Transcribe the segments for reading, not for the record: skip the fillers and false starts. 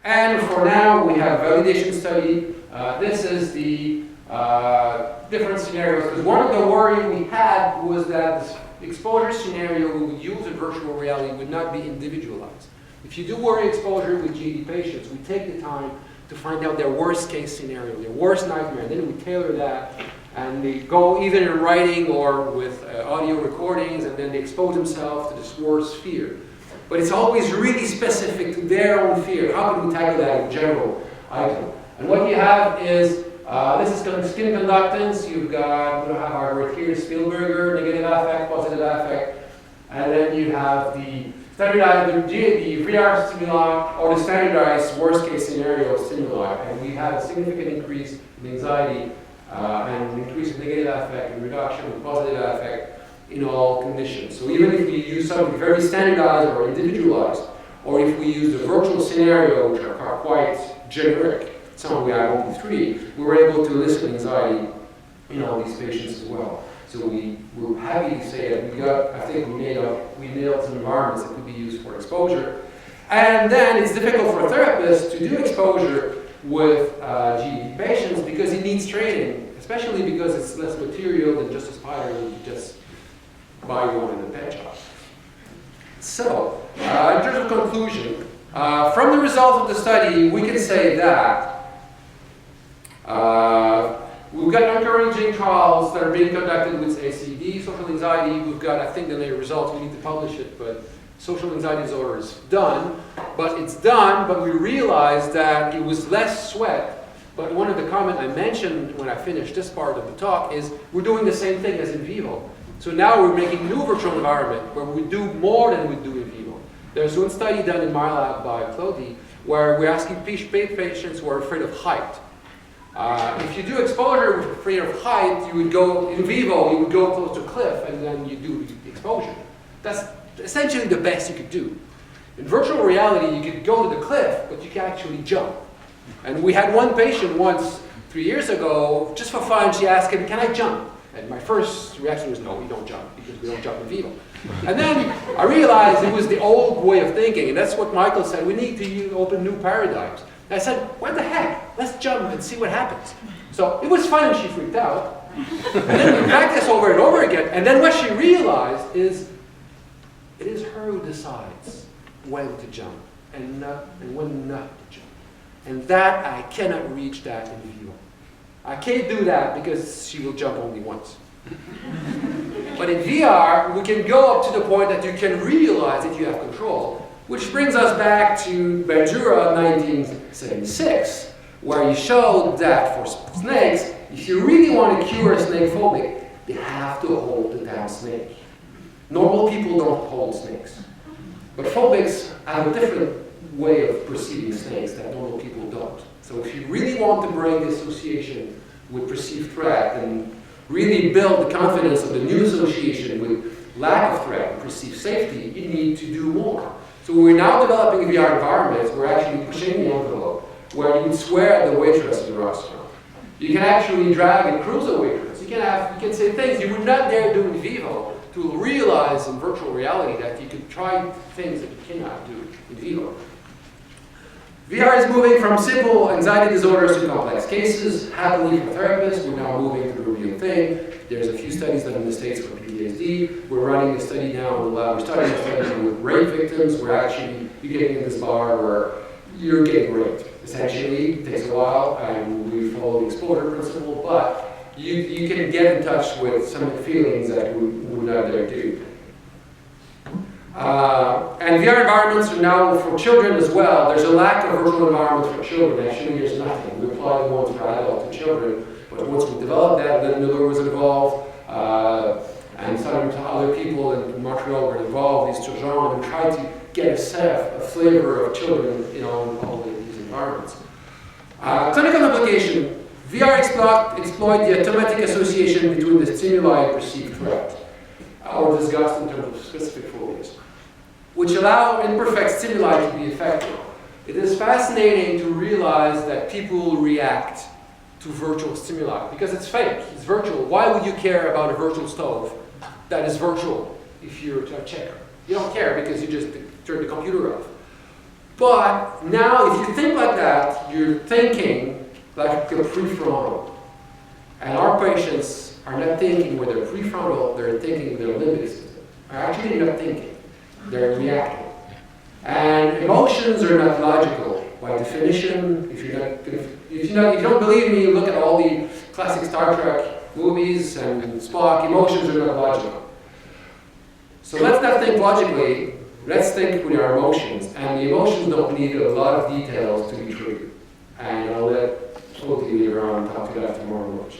And for now, we have validation study. This is the different scenarios, because one of the worry we had was that this exposure scenario we would use in virtual reality would not be individualized. If you do worry exposure with GAD patients, we take the time to find out their worst case scenario, their worst nightmare, and then we tailor that, and they go either in writing or with audio recordings, and then they expose themselves to this worst fear. But it's always really specific to their own fear. How can we tackle that in general item? And what you have is, this is skin conductance. You've got, we have our right here, Spielberger, negative affect, positive affect, and then you have the standardized, the VR stimuli, or the standardized worst case scenario stimuli. And we have a significant increase in anxiety, and an increase in negative affect, and reduction in positive affect in all conditions. So even if we use something very standardized or individualized, or if we use the virtual scenario, which are quite generic, some we have only 3, we were able to elicit anxiety in all these patients as well. So we were happy to say that we got, I think we nailed some environments that could be used for exposure. And then it's difficult for a therapist to do exposure with GAD patients because it needs training, especially because it's less material than just a spider that you just buy one in the pet shop. So, in terms of conclusion, from the results of the study, we can say that we've got encouraging trials that are being conducted with ACD, social anxiety. We've got, I think, the later results. We need to publish it, but social anxiety disorder is done. But it's done, but we realized that it was less sweat. But one of the comments I mentioned when I finished this part of the talk is we're doing the same thing as in vivo. So now we're making a new virtual environment where we do more than we do in vivo. There's one study done in my lab by Claudie where we're asking patients who are afraid of height. If you do exposure with afraid of height, you would go in vivo, you would go close to a cliff and then you do the exposure. That's essentially the best you could do. In virtual reality, you could go to the cliff, but you can actually jump. And we had one patient once, 3 years ago, just for fun, she asked him, "Can I jump?" And my first reaction was, no, we don't jump, because we don't jump in vivo. And then I realized it was the old way of thinking, and that's what Michael said, we need to open new paradigms. And I said, what the heck, let's jump and see what happens. So it was fun and she freaked out. And then we practiced over and over again, and then what she realized is, it is her who decides when to jump and when not to jump. And that, I cannot reach that in vivo. I can't do that because she will jump only once. But in VR, we can go up to the point that you can realize that you have control, which brings us back to Bouchard 1976, where he showed that for snakes, if you really want to cure a snake phobic, you have to hold the damn snake. Normal people don't hold snakes. But phobics have a different way of perceiving snakes that normal people don't. So if you really want to break the association with perceived threat and really build the confidence of the new association with lack of threat and perceived safety, you need to do more. So we're now developing VR environments. We're actually pushing the envelope where you can swear at the waitress at the restaurant. You can actually drag and cruise a waitress. You can say things you would not dare do in vivo to realize in virtual reality that you can try things that you cannot do in vivo. VR is moving from simple anxiety disorders to complex cases. Happily for therapists, we're now moving to the real thing. There's a few studies done in the States for PTSD. We're running a study now in the lab. We're starting a study with rape victims. We're actually getting in this bar where you're getting raped. Essentially, it takes a while, and we follow the exposure principle, but you can get in touch with some of the feelings that we would not dare do. And VR environments are now for children as well. There's a lack of virtual environments for children. Actually, there's nothing. We apply the ones for adults and children, but once we developed that, then Miller was involved, and some other people in Montreal were involved, these Turgeon, and tried to get a flavor of children in all these environments. Clinical application. VR exploit the automatic association between the stimuli and perceived threat, or disgust in terms of specific phobias, which allow imperfect stimuli to be effective. It is fascinating to realize that people react to virtual stimuli because it's fake, it's virtual. Why would you care about a virtual stove that is virtual if you're a checker? You don't care because you just turn the computer off. But now, if you think like that, you're thinking like a prefrontal. And our patients are not thinking with their prefrontal, they're thinking with their limbic system. Are actually not thinking, they're reacting. And emotions are not logical by definition. If you don't believe me, look at all the classic Star Trek movies and Spock. Emotions are not logical. So let's not think logically. Let's think with our emotions. And the emotions don't need a lot of details to be triggered. And I'll let both of you later on talk to that tomorrow much.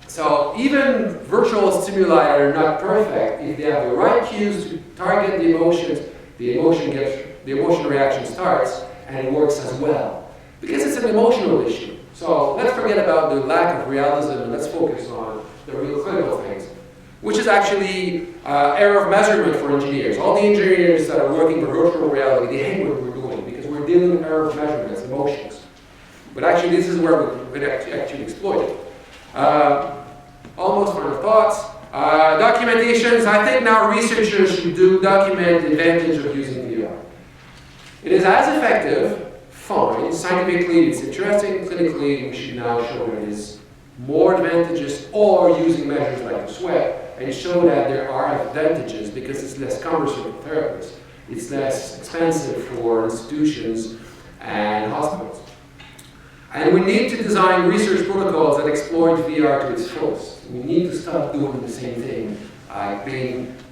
So even virtual stimuli are not perfect. If they have the right cues to target the emotions, the emotion reaction starts, and it works as well. Because it's an emotional issue. So let's forget about the lack of realism and let's focus on the real clinical things, which is actually error of measurement for engineers. All the engineers that are working for virtual reality, they hate what we're doing because we're dealing with error of measurements, emotions. But actually, this is where we actually exploit it. Almost final thoughts. Documentations. I think now researchers should document the advantage of using VR. It is as effective, fine. Scientifically, it's interesting. Clinically, we should now show that it is more advantageous, or using measures like the sweat, and show that there are advantages because it's less cumbersome for therapists. It's less expensive for institutions and hospitals. And we need to design research protocols that exploit VR to its fullest. We need to stop doing the same thing,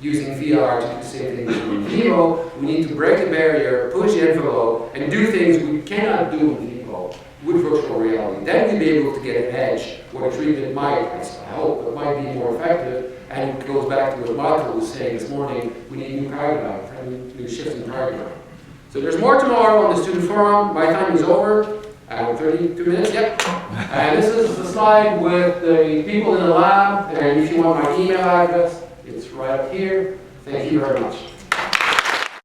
using VR to do the same thing in vivo. We need to break the barrier, push the envelope, and do things we cannot do in vivo with virtual reality. Then we'll be able to get an edge where a treatment might, I hope, it might be more effective. And it goes back to what Michael was saying this morning, we need new paradigm, new shift in paradigm. So there's more tomorrow on the student forum. My time is over. 32 minutes, yep. And this is the slide with the people in the lab. And if you want my email address, it's right up here. Thank you very much.